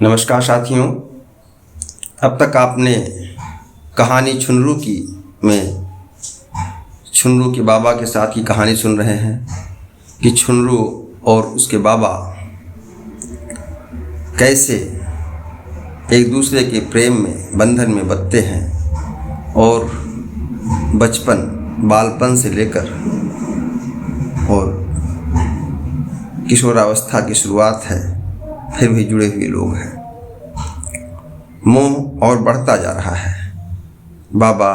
नमस्कार साथियों। अब तक आपने कहानी छुनरू की में छुनरू के बाबा के साथ की कहानी सुन रहे हैं कि छुनरू और उसके बाबा कैसे एक दूसरे के प्रेम में बंधन में बंधते हैं और बचपन बालपन से लेकर और किशोरावस्था की शुरुआत है, फिर भी जुड़े हुए लोग हैं। मोह और बढ़ता जा रहा है। बाबा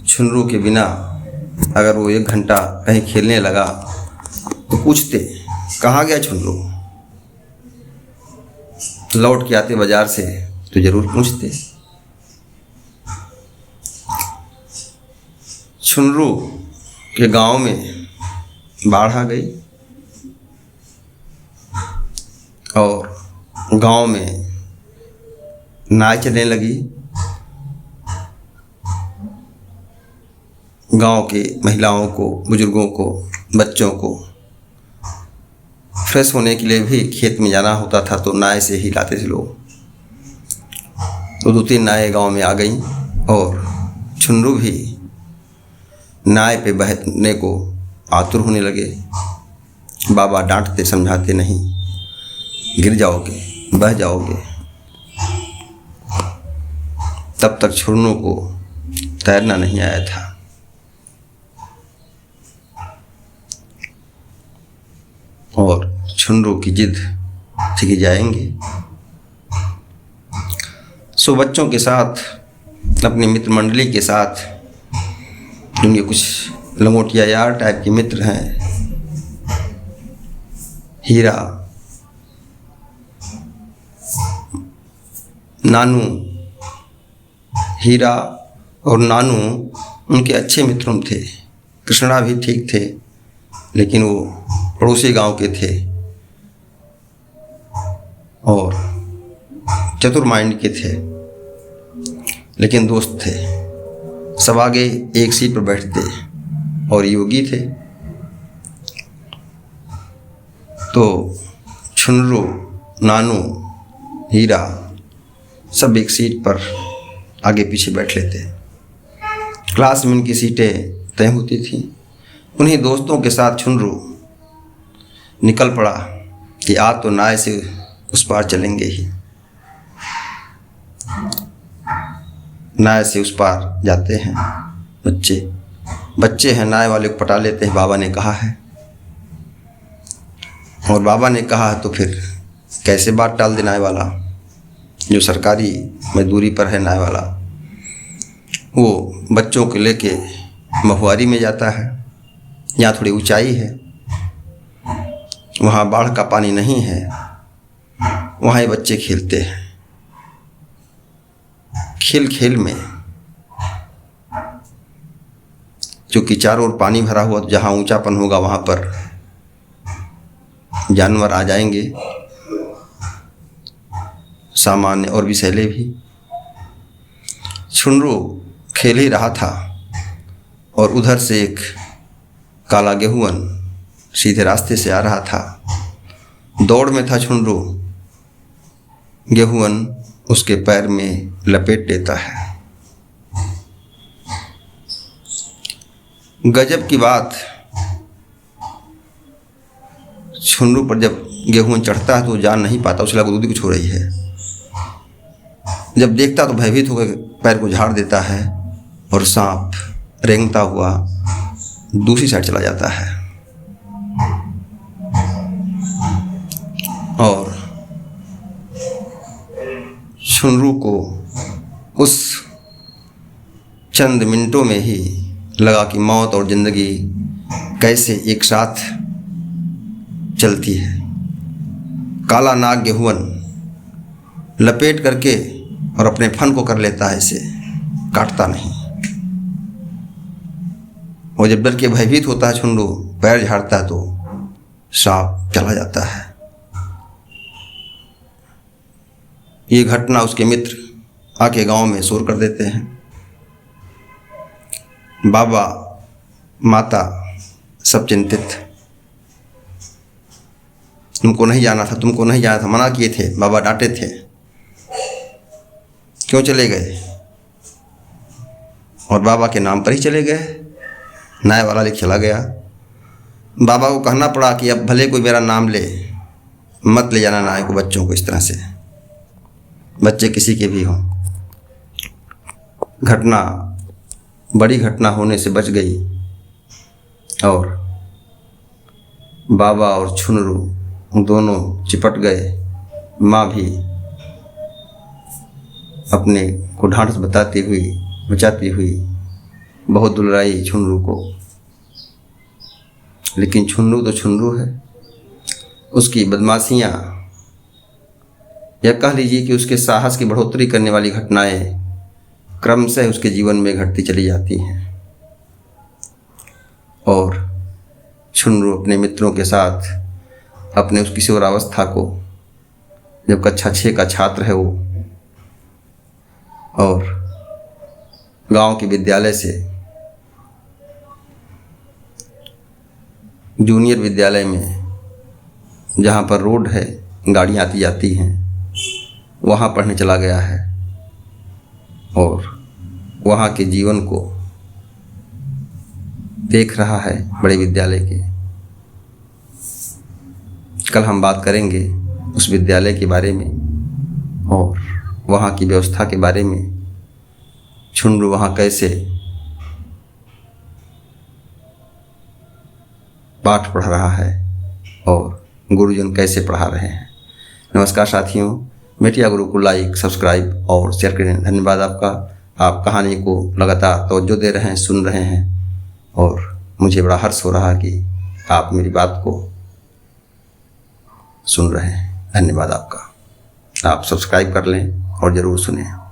छुनरू के बिना अगर वो 1 घंटा कहीं खेलने लगा तो पूछते, कहाँ गया छुनरू? लौट के आते बाजार से तो ज़रूर पूछते। छुनरू के गांव में बाढ़ आ गई और गांव में नाव चलने लगी। गांव के महिलाओं को, बुजुर्गों को, बच्चों को फ्रेश होने के लिए भी खेत में जाना होता था तो नाव से ही लाते थे लोग। तो 2-3 नावें गांव में आ गई और छुनरू भी नाव पे बहने को आतुर होने लगे। बाबा डांटते समझाते, नहीं गिर जाओगे, बह जाओगे। तब तक छुनरू को तैरना नहीं आया था। और छुनरू की जिद थी कि जाएंगे। सो बच्चों के साथ, अपनी मित्र मंडली के साथ, उनके कुछ लंगोटिया यार टाइप के मित्र हैं, हीरा, नानू, हीरा और नानू उनके अच्छे मित्रों थे। कृष्णा भी ठीक थे, लेकिन वो पड़ोसी गांव के थे और चतुर माइंड के थे, लेकिन दोस्त थे। सब आगे एक सीट पर बैठते और योगी थे। तो छुनरू, नानू, हीरा सब एक सीट पर आगे पीछे बैठ लेते। क्लास में इनकी सीटें तय होती थीं। उन्हीं दोस्तों के साथ छुनरू निकल पड़ा कि आज तो नाव से उस पार चलेंगे ही। नाव से उस पार जाते हैं बच्चे हैं, नाव वाले को पटा लेते हैं, बाबा ने कहा है। और बाबा ने कहा तो फिर कैसे बात टाल दे नाव वाला, जो सरकारी मजदूरी पर है नाव वाला। वो बच्चों को लेके महुआरी में जाता है। यहाँ थोड़ी ऊंचाई है, वहाँ बाढ़ का पानी नहीं है, वहाँ ये बच्चे खेलते हैं। खेल खेल में चूँकि चारों ओर पानी भरा हुआ, तो जहाँ ऊंचापन होगा वहाँ पर जानवर आ जाएंगे, सामान्य और विषैले भी। छुनरू खेल ही रहा था और उधर से एक काला गेहुअन सीधे रास्ते से आ रहा था। दौड़ में था छुनरू, गेहुअन उसके पैर में लपेट देता है। गजब की बात, छुनरू पर जब गेहुअन चढ़ता है तो जान नहीं पाता, उसे लगा दूध कुछ हो रही है। जब देखता तो भयभीत होकर पैर को झाड़ देता है और सांप रेंगता हुआ दूसरी साइड चला जाता है। और छुनरू को उस चंद मिनटों में ही लगा कि मौत और ज़िंदगी कैसे एक साथ चलती है। काला नाग गेहुअन लपेट करके और अपने फन को कर लेता है, इसे काटता नहीं। और जब डर के भयभीत होता है छुनरू, पैर झाड़ता है तो सांप चला जाता है। ये घटना उसके मित्र आके गांव में शोर कर देते हैं। बाबा, माता सब चिंतित। तुमको नहीं जाना था, मना किए थे, बाबा डांटे थे। क्यों चले गए? और बाबा के नाम पर ही चले गए। न्याय वाला लिख चला गया। बाबा को कहना पड़ा कि अब भले कोई मेरा नाम ले, मत ले जाना न्याय को, बच्चों को इस तरह से, बच्चे किसी के भी हों। घटना, बड़ी घटना होने से बच गई और बाबा और छुनरू दोनों चिपट गए। माँ भी अपने को ढांढस बचाती हुई बहुत दुलराई छुनरू को। लेकिन छुनरू तो छुनरू है, उसकी बदमाशियाँ या कह लीजिए कि उसके साहस की बढ़ोतरी करने वाली घटनाएं क्रमशः उसके जीवन में घटती चली जाती हैं। और छुनरू अपने मित्रों के साथ अपने उस किशोरावस्था को, जब कक्षा 6 का छात्र है वो, और गांव के विद्यालय से जूनियर विद्यालय में, जहाँ पर रोड है, गाड़ियाँ आती जाती हैं, वहाँ पढ़ने चला गया है और वहाँ के जीवन को देख रहा है, बड़े विद्यालय के। कल हम बात करेंगे उस विद्यालय के बारे में और वहाँ की व्यवस्था के बारे में। छुनरू वहाँ कैसे पाठ पढ़ा रहा है और गुरुजन कैसे पढ़ा रहे हैं। नमस्कार साथियों, मेटिया गुरु को लाइक, सब्सक्राइब और शेयर करें। धन्यवाद आपका। आप कहानी को लगातार तवज्जो दे रहे हैं, सुन रहे हैं और मुझे बड़ा हर्ष हो रहा कि आप मेरी बात को सुन रहे हैं। धन्यवाद आपका। आप सब्सक्राइब कर लें और ज़रूर सुनें।